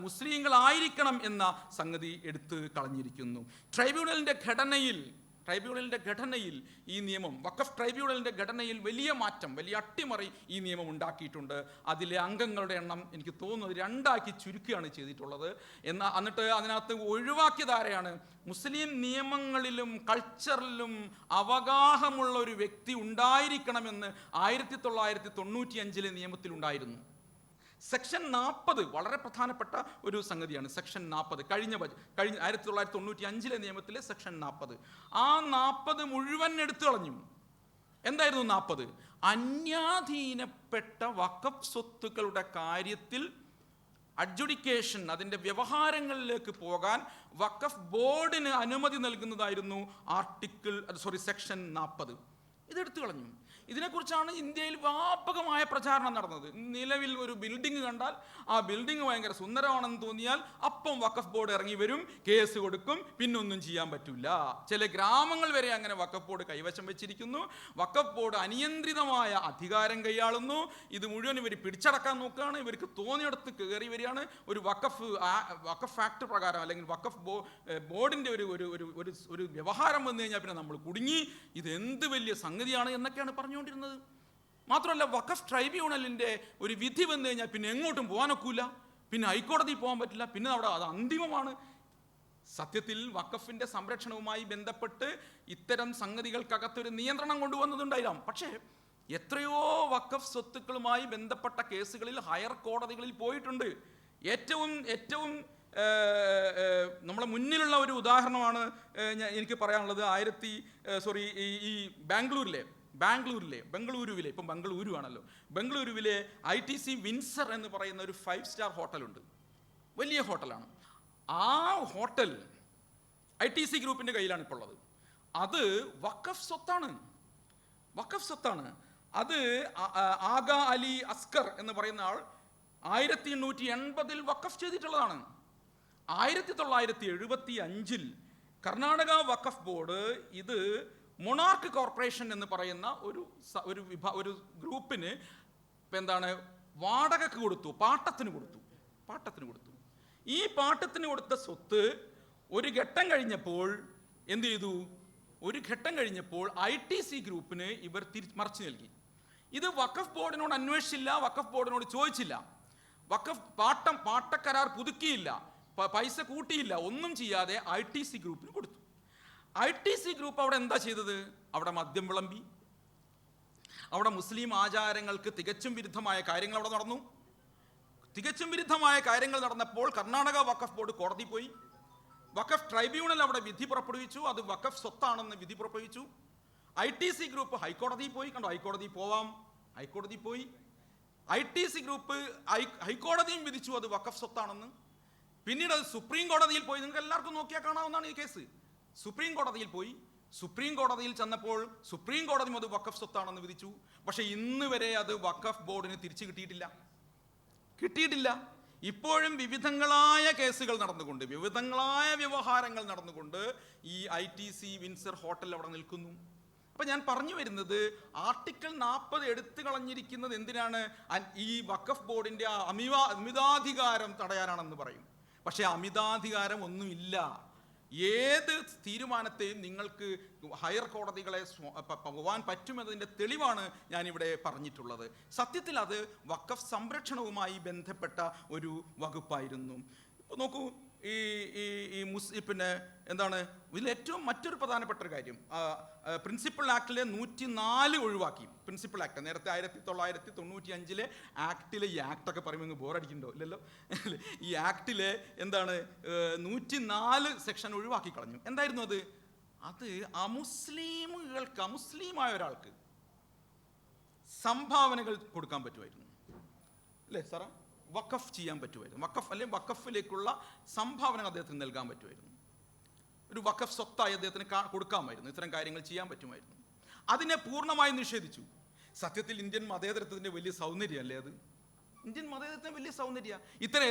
മുസ്ലിങ്ങളായിരിക്കണം എന്ന സംഗതി എടുത്തു കളഞ്ഞിരിക്കുന്നു. ട്രൈബ്യൂണലിൻ്റെ ഘടനയിൽ ഈ നിയമം, വഖഫ് ട്രൈബ്യൂണലിൻ്റെ ഘടനയിൽ വലിയ മാറ്റം, വലിയ അട്ടിമറി ഈ നിയമം ഉണ്ടാക്കിയിട്ടുണ്ട്. അതിലെ അംഗങ്ങളുടെ എണ്ണം എനിക്ക് തോന്നുന്നത് 2 ചുരുക്കുകയാണ് ചെയ്തിട്ടുള്ളത്. എന്നിട്ട് അതിനകത്ത് ഒഴിവാക്കിയതാരെയാണ്? മുസ്ലിം നിയമങ്ങളിലും കൾച്ചറിലും അവഗാഹമുള്ള ഒരു വ്യക്തി ഉണ്ടായിരിക്കണമെന്ന് 1995 നിയമത്തിലുണ്ടായിരുന്നു. സെക്ഷൻ 40 വളരെ പ്രധാനപ്പെട്ട ഒരു സംഗതിയാണ്. സെക്ഷൻ 40 കഴിഞ്ഞ 1995 നിയമത്തിലെ സെക്ഷൻ 40, ആ 40 മുഴുവൻ എടുത്തു കളഞ്ഞു. എന്തായിരുന്നു 40? അന്യാധീനപ്പെട്ട വഖഫ് സ്വത്തുക്കളുടെ കാര്യത്തിൽ അഡ്ജുഡിക്കേഷൻ, അതിൻ്റെ വ്യവഹാരങ്ങളിലേക്ക് പോകാൻ വഖഫ് ബോർഡിന് അനുമതി നൽകുന്നതായിരുന്നു സെക്ഷൻ 40. ഇതെടുത്തു കളഞ്ഞു. ഇതിനെക്കുറിച്ചാണ് ഇന്ത്യയിൽ വ്യാപകമായ പ്രചാരണം നടന്നത്. നിലവിൽ ഒരു ബിൽഡിംഗ് കണ്ടാൽ ആ ബിൽഡിംഗ് ഭയങ്കര സുന്ദരമാണെന്ന് തോന്നിയാൽ അപ്പം വഖഫ് ബോർഡ് ഇറങ്ങി വരും, കേസ് കൊടുക്കും, പിന്നൊന്നും ചെയ്യാൻ പറ്റില്ല. ചില ഗ്രാമങ്ങൾ വരെ അങ്ങനെ വഖഫ് ബോർഡ് കൈവശം വെച്ചിരിക്കുന്നു. വഖഫ് ബോർഡ് അനിയന്ത്രിതമായ അധികാരം കൈയാളുന്നു. ഇത് മുഴുവൻ ഇവർ പിടിച്ചടക്കാൻ നോക്കുകയാണ്. ഇവർക്ക് തോന്നിയെടുത്ത് കയറി വരികയാണ്. ഒരു വഖഫ് ആക്ട് പ്രകാരം അല്ലെങ്കിൽ വഖഫ് ബോർഡിൻ്റെ ഒരു വ്യവഹാരം വന്നു കഴിഞ്ഞാൽ പിന്നെ നമ്മൾ കുടുങ്ങി. ഇത് എന്ത് വലിയ സംഗതിയാണ് എന്നൊക്കെയാണ് പറഞ്ഞുകൊണ്ടിരുന്നത്. മാത്രമല്ല, വഖഫ് ട്രൈബ്യൂണലിൻ്റെ ഒരു വിധി വന്നു കഴിഞ്ഞാൽ പിന്നെ എങ്ങോട്ടും പോകാനൊക്കില്ല, പിന്നെ ഹൈക്കോടതിയിൽ പോകാൻ പറ്റില്ല, പിന്നെ അവിടെ അത് അന്തിമമാണ്. സത്യത്തിൽ വഖഫിൻ്റെ സംരക്ഷണവുമായി ബന്ധപ്പെട്ട് ഇത്തരം സംഗതികൾക്കകത്തൊരു നിയന്ത്രണം കൊണ്ടുവന്നതുണ്ടായിരാം. പക്ഷേ എത്രയോ വഖഫ് സ്വത്തുക്കളുമായി ബന്ധപ്പെട്ട കേസുകളിൽ ഹയർ കോടതികളിൽ പോയിട്ടുണ്ട്. ഏറ്റവും നമ്മളെ മുന്നിലുള്ള ഒരു ഉദാഹരണമാണ് എനിക്ക് പറയാനുള്ളത്. ഈ ബംഗളൂരുവിലെ ഇപ്പം ബംഗളൂരു ആണല്ലോ, ബംഗളൂരുവിലെ ITC വിൻസർ എന്ന് പറയുന്ന ഒരു 5 സ്റ്റാർ ഹോട്ടലുണ്ട്. വലിയ ഹോട്ടലാണ്. ആ ഹോട്ടൽ ITC ഗ്രൂപ്പിൻ്റെ കയ്യിലാണ് ഇപ്പോൾ ഉള്ളത്. അത് വഖഫ് സ്വത്താണ്. അത് ആഗാ അലി അസ്കർ എന്ന് പറയുന്ന ആൾ 1880 വഖഫ് ചെയ്തിട്ടുള്ളതാണ്. 1975 കർണാടക വഖഫ് ബോർഡ് ഇത് മൊണാർക്ക് കോർപ്പറേഷൻ എന്ന് പറയുന്ന ഒരു ഗ്രൂപ്പിന് വാടകയ്ക്ക് കൊടുത്തു, പാട്ടത്തിന് കൊടുത്തു. ഈ പാട്ടത്തിന് കൊടുത്ത സ്വത്ത് ഒരു ഘട്ടം കഴിഞ്ഞപ്പോൾ എന്ത് ചെയ്തു? ITC ഗ്രൂപ്പിന് ഇവർ മറിച്ചു നൽകി. ഇത് വഖഫ് ബോർഡിനോട് അന്വേഷിച്ചില്ല, വഖഫ് ബോർഡിനോട് ചോദിച്ചില്ല, വഖഫ് പാട്ടക്കരാർ പുതുക്കിയില്ല, പൈസ കൂട്ടിയില്ല, ഒന്നും ചെയ്യാതെ ITC ഗ്രൂപ്പിന് കൊടുത്തു. ITC ഗ്രൂപ്പ് അവിടെ എന്താ ചെയ്തത്? അവിടെ മദ്യം വിളമ്പി, അവിടെ മുസ്ലിം ആചാരങ്ങൾക്ക് തികച്ചും വിരുദ്ധമായ കാര്യങ്ങൾ അവിടെ നടന്നു. തികച്ചും വിരുദ്ധമായ കാര്യങ്ങൾ നടന്നപ്പോൾ കർണാടക വഖഫ് ബോർഡ് കോടതി പോയി. വഖഫ് ട്രൈബ്യൂണൽ അവിടെ വിധി പുറപ്പെടുവിച്ചു, അത് വഖഫ് സ്വത്താണെന്ന് വിധി പുറപ്പെടുവിച്ചു. ITC ഗ്രൂപ്പ് ഹൈക്കോടതിയിൽ പോയി. കണ്ടോ, ഹൈക്കോടതി പോവാം, ഹൈക്കോടതി പോയി. ITC ഗ്രൂപ്പ് ഹൈക്കോടതിയും വിധിച്ചു അത് വഖഫ് സ്വത്താണെന്ന്. പിന്നീട് അത് സുപ്രീം കോടതിയിൽ പോയി. നിങ്ങൾക്ക് എല്ലാവർക്കും നോക്കിയാൽ കാണാവുന്നതാണ് ഈ കേസ്. സുപ്രീം കോടതിയിൽ പോയി. സുപ്രീം കോടതിയിൽ ചെന്നപ്പോൾ സുപ്രീം കോടതി അത് വഖഫ് സ്വത്താണെന്ന് വിധിച്ചു. പക്ഷെ ഇന്ന് വരെ അത് വഖഫ് ബോർഡിന് തിരിച്ചു കിട്ടിയിട്ടില്ല. ഇപ്പോഴും വിവിധങ്ങളായ കേസുകൾ നടന്നുകൊണ്ട്, വിവിധങ്ങളായ വ്യവഹാരങ്ങൾ നടന്നുകൊണ്ട് ഈ ITC വിൻസർ ഹോട്ടൽ അവിടെ നിൽക്കുന്നു. അപ്പൊ ഞാൻ പറഞ്ഞു വരുന്നത്, ആർട്ടിക്കിൾ 40 എടുത്തു കളഞ്ഞിരിക്കുന്നത് എന്തിനാണ്? ഈ വഖഫ് ബോർഡിന്റെ അമിതാധികാരം തടയാനാണെന്ന് പറയും. പക്ഷെ അമിതാധികാരം ഒന്നുമില്ല. ഏത് തീരുമാനത്തെയും നിങ്ങൾക്ക് ഹയർ കോടതികളെ പോകാൻ പറ്റുമെന്നതിൻ്റെ തെളിവാണ് ഞാനിവിടെ പറഞ്ഞിട്ടുള്ളത്. സത്യത്തിൽ അത് വഖഫ് സംരക്ഷണവുമായി ബന്ധപ്പെട്ട ഒരു വകുപ്പായിരുന്നു. ഇപ്പോൾ നോക്കൂ, പിന്നെ എന്താണ് ഇതിൽ ഏറ്റവും മറ്റൊരു പ്രധാനപ്പെട്ട ഒരു കാര്യം, പ്രിൻസിപ്പൽ ആക്ടിലെ 104 ഒഴിവാക്കി. പ്രിൻസിപ്പൽ ആക്ട് നേരത്തെ 1995 ആക്ടിലെ, ഈ ആക്ടൊക്കെ പറയുമ്പോൾ ബോറടിക്കണ്ടോ? ഇല്ലല്ലോ. ഈ ആക്ടിലെ എന്താണ് 104 സെക്ഷൻ ഒഴിവാക്കി കളഞ്ഞു. എന്തായിരുന്നു അത്? അത് അമുസ്ലിമായ ഒരാൾക്ക് സംഭാവനകൾ കൊടുക്കാൻ പറ്റുമായിരുന്നു, അല്ലേ സാറേ? വഖഫ് ചെയ്യാൻ പറ്റുമായിരുന്നു. വഖഫ് അല്ലെങ്കിൽ വഖഫിലേക്കുള്ള സംഭാവനകൾ അദ്ദേഹത്തിന് നൽകാൻ പറ്റുമായിരുന്നു. ഒരു വഖഫ് സ്വത്തായി അദ്ദേഹത്തിന് കൊടുക്കാമായിരുന്നു. ഇത്തരം കാര്യങ്ങൾ ചെയ്യാൻ പറ്റുമായിരുന്നു. അതിനെ പൂർണ്ണമായും നിഷേധിച്ചു. സത്യത്തിൽ ഇന്ത്യൻ മതേതരത്വത്തിൻ്റെ വലിയ സൗന്ദര്യമല്ലേ അത്? ഇന്ത്യൻ മതേതരത്തിന് വലിയ സൗന്ദര്യ. ഇത്തരം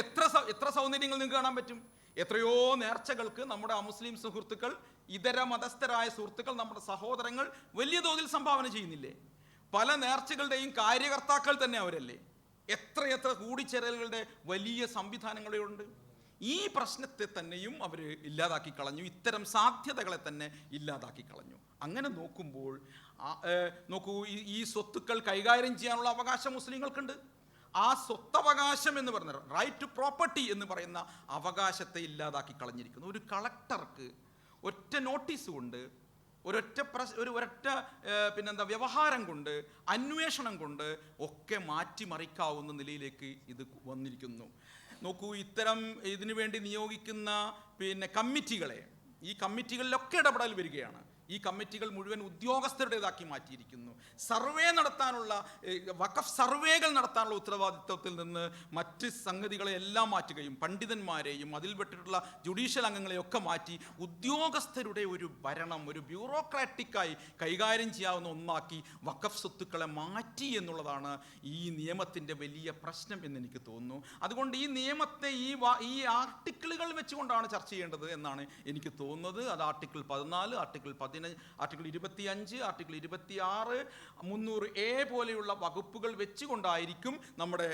എത്ര സൗന്ദര്യങ്ങൾ നിങ്ങൾക്ക് കാണാൻ പറ്റും? എത്രയോ നേർച്ചകൾക്ക് നമ്മുടെ അമുസ്ലിം സുഹൃത്തുക്കൾ, ഇതര മതസ്ഥരായ സുഹൃത്തുക്കൾ, നമ്മുടെ സഹോദരങ്ങൾ വലിയ തോതിൽ സംഭാവന ചെയ്യുന്നില്ലേ? പല നേർച്ചകളുടെയും കാര്യകർത്താക്കൾ തന്നെ അവരല്ലേ? എത്രയെത്ര കൂടിച്ചേരലുകളുടെ വലിയ സംവിധാനങ്ങളുണ്ട്. ഈ പ്രശ്നത്തെ തന്നെയും അവർ ഇല്ലാതാക്കി കളഞ്ഞു. ഇത്തരം സാധ്യതകളെ തന്നെ ഇല്ലാതാക്കി കളഞ്ഞു. അങ്ങനെ നോക്കുമ്പോൾ നോക്കൂ, ഈ സ്വത്തുക്കൾ കൈകാര്യം ചെയ്യാനുള്ള അവകാശം മുസ്ലിങ്ങൾക്കുണ്ട്. ആ സ്വത്തവകാശം എന്ന് പറയുന്ന റൈറ്റ് ടു പ്രോപ്പർട്ടി എന്ന് പറയുന്ന അവകാശത്തെ ഇല്ലാതാക്കി കളഞ്ഞിരിക്കുന്നു. ഒരു കളക്ടർക്ക് ഒറ്റ നോട്ടീസ് കൊണ്ട്, ഒരൊറ്റ പിന്നെന്താ വ്യവഹാരം കൊണ്ട്, അന്വേഷണം കൊണ്ട് ഒക്കെ മാറ്റിമറിക്കാവുന്ന നിലയിലേക്ക് ഇത് വന്നിരിക്കുന്നു. നോക്കൂ, ഇത്തരം ഇതിനു വേണ്ടി നിയോഗിക്കുന്ന കമ്മിറ്റികളെ, ഈ കമ്മിറ്റികളിലൊക്കെ ഇടപെടൽ വരികയാണ്. ഈ കമ്മിറ്റികൾ മുഴുവൻ ഉദ്യോഗസ്ഥരുടേതാക്കി മാറ്റിയിരിക്കുന്നു. സർവേ നടത്താനുള്ള, വഖഫ് സർവേകൾ നടത്താനുള്ള ഉത്തരവാദിത്വത്തിൽ നിന്ന് മറ്റ് സംഗതികളെ എല്ലാം മാറ്റുകയും പണ്ഡിതന്മാരെയും അതിൽ പെട്ടിട്ടുള്ള ജുഡീഷ്യൽ അംഗങ്ങളെയൊക്കെ മാറ്റി ഉദ്യോഗസ്ഥരുടെ ഒരു ഭരണം, ഒരു ബ്യൂറോക്രാറ്റിക്കായി കൈകാര്യം ചെയ്യാവുന്ന ഒന്നാക്കി വഖഫ് സ്വത്തുക്കളെ മാറ്റി എന്നുള്ളതാണ് ഈ നിയമത്തിൻ്റെ വലിയ പ്രശ്നം എന്നെനിക്ക് തോന്നുന്നു. അതുകൊണ്ട് ഈ നിയമത്തെ ഈ ആർട്ടിക്കിളുകൾ വെച്ചുകൊണ്ടാണ് ചർച്ച ചെയ്യേണ്ടത് എന്നാണ് എനിക്ക് തോന്നുന്നത്. അത് article 14, article 15, article 25, article 26, 300A പോലെയുള്ള വകുപ്പുകൾ വെച്ചുകൊണ്ടായിരിക്കും നമ്മുടെ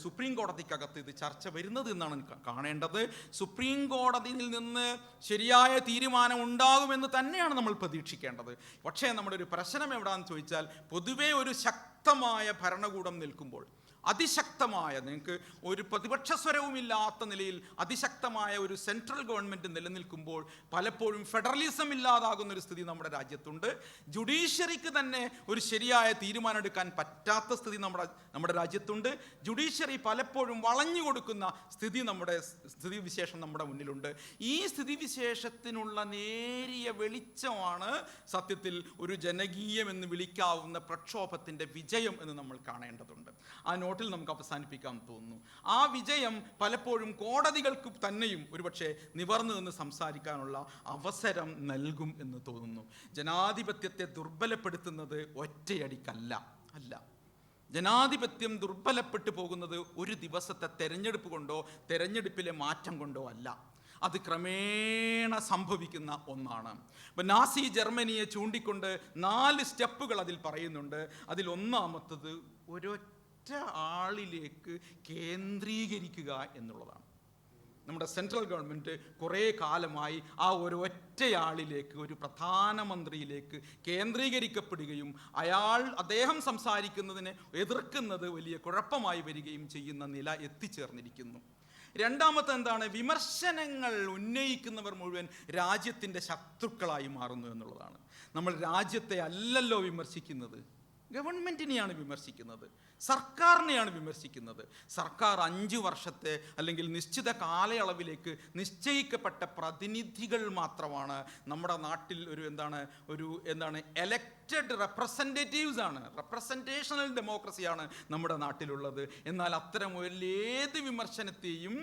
സുപ്രീം കോടതിക്കകത്ത് ഇത് ചർച്ച വരുന്നത് എന്നാണ് കാണേണ്ടത്. സുപ്രീം കോടതിയിൽ നിന്ന് ശരിയായ തീരുമാനം ഉണ്ടാകുമെന്ന് തന്നെയാണ് നമ്മൾ പ്രതീക്ഷിക്കേണ്ടത്. പക്ഷേ നമ്മുടെ ഒരു പ്രശ്നം എവിടെയാണെന്ന് ചോദിച്ചാൽ, പൊതുവേ ഒരു ശക്തമായ ഭരണകൂടം നിൽക്കുമ്പോൾ, അതിശക്തമായ, നിങ്ങൾക്ക് ഒരു പ്രതിപക്ഷ സ്വരവുമില്ലാത്ത നിലയിൽ അതിശക്തമായ ഒരു സെൻട്രൽ ഗവൺമെൻറ് നിലനിൽക്കുമ്പോൾ പലപ്പോഴും ഫെഡറലിസം ഇല്ലാതാകുന്നൊരു സ്ഥിതി നമ്മുടെ രാജ്യത്തുണ്ട്. ജുഡീഷ്യറിക്ക് തന്നെ ഒരു ശരിയായ തീരുമാനം എടുക്കാൻ പറ്റാത്ത സ്ഥിതി നമ്മുടെ രാജ്യത്തുണ്ട്. ജുഡീഷ്യറി പലപ്പോഴും വളഞ്ഞു കൊടുക്കുന്ന സ്ഥിതിവിശേഷം നമ്മുടെ മുന്നിലുണ്ട്. ഈ സ്ഥിതിവിശേഷത്തിനുള്ള നേരിയ വെളിച്ചമാണ് സത്യത്തിൽ ഒരു ജനകീയമെന്ന് വിളിക്കാവുന്ന പ്രക്ഷോഭത്തിൻ്റെ വിജയം എന്ന് നമ്മൾ കാണേണ്ടതുണ്ട്. ആ നോട്ടിൽ നമുക്ക് അവസാനിപ്പിക്കാൻ തോന്നുന്നു. ആ വിജയം പലപ്പോഴും കോടതികൾക്ക് തന്നെയും ഒരുപക്ഷെ നിവർന്നു നിന്ന് സംസാരിക്കാനുള്ള അവസരം നൽകും എന്ന് തോന്നുന്നു. ജനാധിപത്യത്തെ ദുർബലപ്പെടുത്തുന്നത് ഒറ്റയടിക്കല്ല. ജനാധിപത്യം ദുർബലപ്പെട്ടു പോകുന്നത് ഒരു ദിവസത്തെ തെരഞ്ഞെടുപ്പ് കൊണ്ടോ തെരഞ്ഞെടുപ്പിലെ മാറ്റം കൊണ്ടോ അല്ല. അത് ക്രമേണ സംഭവിക്കുന്ന ഒന്നാണ്. ഇപ്പം നാസി ജർമ്മനിയെ ചൂണ്ടിക്കൊണ്ട് 4 സ്റ്റെപ്പുകൾ അതിൽ പറയുന്നുണ്ട്. അതിൽ ഒന്നാമത്തത് ഒരൊറ്റ ആളിലേക്ക് കേന്ദ്രീകരിക്കുക എന്നുള്ളതാണ്. നമ്മുടെ സെൻട്രൽ ഗവൺമെൻറ് കുറേ കാലമായി ആ ഒരു ഒറ്റയാളിലേക്ക്, ഒരു പ്രധാനമന്ത്രിയിലേക്ക് കേന്ദ്രീകരിക്കപ്പെടുകയും അദ്ദേഹം സംസാരിക്കുന്നതിനെ എതിർക്കുന്നത് വലിയ കുഴപ്പമായി വരികയും ചെയ്യുന്ന നില എത്തിച്ചേർന്നിരിക്കുന്നു. രണ്ടാമത്തെ എന്താണ്? വിമർശനങ്ങൾ ഉന്നയിക്കുന്നവർ മുഴുവൻ രാജ്യത്തിൻ്റെ ശത്രുക്കളായി മാറുന്നു എന്നുള്ളതാണ്. നമ്മൾ രാജ്യത്തെ അല്ലല്ലോ വിമർശിക്കുന്നത്, ഗവൺമെൻറ്റിനെയാണ് വിമർശിക്കുന്നത്, സർക്കാരിനെയാണ് വിമർശിക്കുന്നത്. സർക്കാർ 5 വർഷത്തെ അല്ലെങ്കിൽ നിശ്ചിത കാലയളവിലേക്ക് നിശ്ചയിക്കപ്പെട്ട പ്രതിനിധികൾ മാത്രമാണ് നമ്മുടെ നാട്ടിൽ. എന്താണ് എലക്റ്റഡ് റെപ്രസെൻറ്റേറ്റീവ്സ് ആണ്, റെപ്രസെൻറ്റേഷണൽ ഡെമോക്രസിയാണ് നമ്മുടെ നാട്ടിലുള്ളത്. എന്നാൽ അത്തരം ഏത് വിമർശനത്തെയും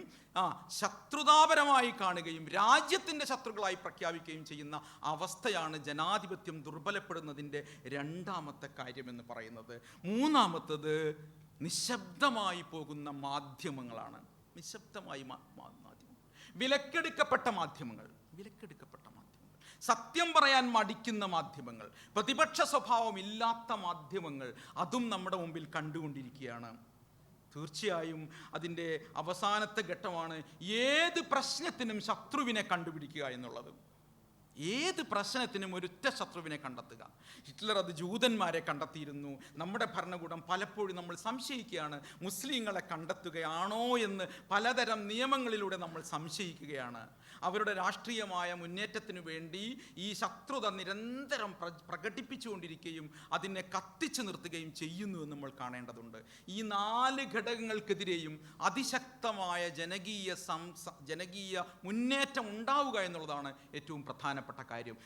ശത്രുതാപരമായി കാണുകയും രാജ്യത്തിൻ്റെ ശത്രുക്കളായി പ്രഖ്യാപിക്കുകയും ചെയ്യുന്ന അവസ്ഥയാണ് ജനാധിപത്യം ദുർബലപ്പെടുന്നതിൻ്റെ രണ്ടാമത്തെ കാര്യമെന്ന് പറയുന്നത്. മൂന്നാമത്തത് നിശബ്ദമായി പോകുന്ന മാധ്യമങ്ങളാണ്. നിശബ്ദമായി മാധ്യമങ്ങൾ, വിലക്കെടുക്കപ്പെട്ട മാധ്യമങ്ങൾ, സത്യം പറയാൻ മടിക്കുന്ന മാധ്യമങ്ങൾ, പ്രതിപക്ഷ സ്വഭാവം ഇല്ലാത്ത മാധ്യമങ്ങൾ, അതും നമ്മുടെ മുമ്പിൽ കണ്ടുകൊണ്ടിരിക്കുകയാണ്. തീർച്ചയായും അതിൻ്റെ അവസാനത്തെ ഘട്ടമാണ് ഏത് പ്രശ്നത്തിനും ശത്രുവിനെ കണ്ടുപിടിക്കുക എന്നുള്ളത്. ഏത് പ്രശ്നത്തിനും ഒരൊറ്റ ശത്രുവിനെ കണ്ടെത്തുക. ഹിറ്റ്ലർ അത് ജൂതന്മാരെ കണ്ടെത്തിയിരുന്നു. നമ്മുടെ ഭരണകൂടം പലപ്പോഴും നമ്മൾ സംശയിക്കുകയാണ്, മുസ്ലിങ്ങളെ കണ്ടെത്തുകയാണോ എന്ന് പലതരം നിയമങ്ങളിലൂടെ നമ്മൾ സംശയിക്കുകയാണ്. അവരുടെ രാഷ്ട്രീയമായ മുന്നേറ്റത്തിനു വേണ്ടി ഈ ശത്രുത നിരന്തരം പ്രകടിപ്പിച്ചുകൊണ്ടിരിക്കുകയും അതിനെ കത്തിച്ചു നിർത്തുകയും ചെയ്യുന്നു എന്ന് നമ്മൾ കാണേണ്ടതുണ്ട്. ഈ 4 ഘടകങ്ങൾക്കെതിരെയും അതിശക്തമായ ജനകീയ മുന്നേറ്റം ഉണ്ടാവുക എന്നുള്ളതാണ് ഏറ്റവും പ്രധാനപ്പെട്ട കാര്യം.